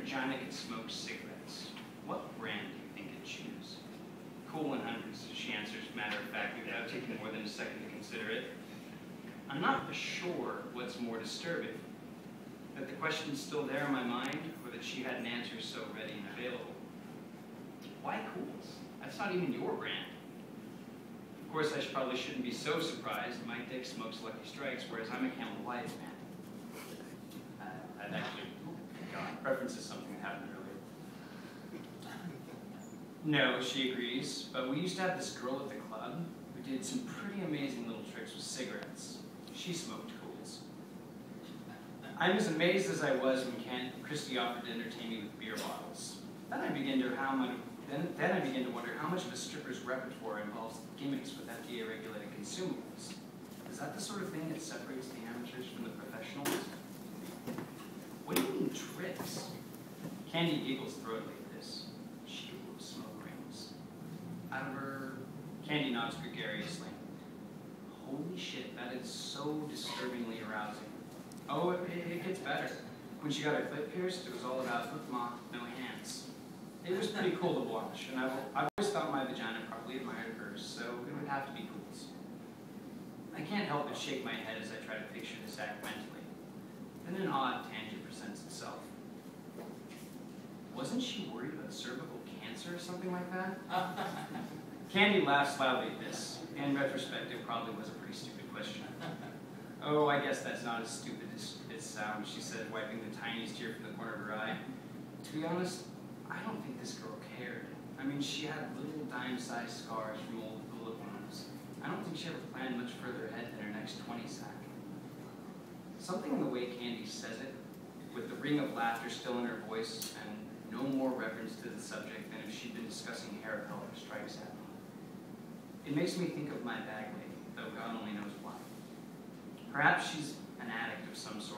vagina could smoke cigarettes, what brand do you think it'd choose? Cool 100s, she answers matter-of-factly without taking more than a second to consider it. I'm not sure what's more disturbing, that the question's still there in my mind, or that she had an answer so ready and available. Why Cools? That's not even your brand. Of course, I probably shouldn't be so surprised. My dick smokes Lucky Strikes, whereas I'm a Camel White man. I'd actually, God, preference is something that happened earlier. No, she agrees, but we used to have this girl at the club who did some pretty amazing little tricks with cigarettes. She smoked Cools. I'm as amazed as I was when Christy offered to entertain me with beer bottles. Then I begin to wonder how much of a stripper's repertoire involves gimmicks with FDA-regulated consumables. Is that the sort of thing that separates the amateurs from the professionals? What do you mean tricks? Candy giggles throatily at this. She will smoke rings. Out of her, Candy nods gregariously. Holy shit, that is so disturbingly arousing. Oh, it gets better. When she got her clit pierced, it was all about look, ma, no hands. It was pretty cool to watch, and I've always thought my vagina probably admired hers, so it would have to be Cools. I can't help but shake my head as I try to picture this act mentally. Then an odd tangent presents itself. Wasn't she worried about cervical cancer or something like that? Candy laughs loudly at this. In retrospect, it probably was a pretty stupid question. Oh, I guess that's not as stupid as it sounds, she said, wiping the tiniest tear from the corner of her eye. To be honest, I don't think this girl cared. I mean, she had little dime-sized scars from old bullet wounds. I don't think she ever planned much further ahead than her next 20 sack. Something in the way Candy says it, with the ring of laughter still in her voice and no more reference to the subject than if she'd been discussing hair color, strikes at me. It makes me think of my bag lady, though God only knows why. Perhaps she's an addict of some sort.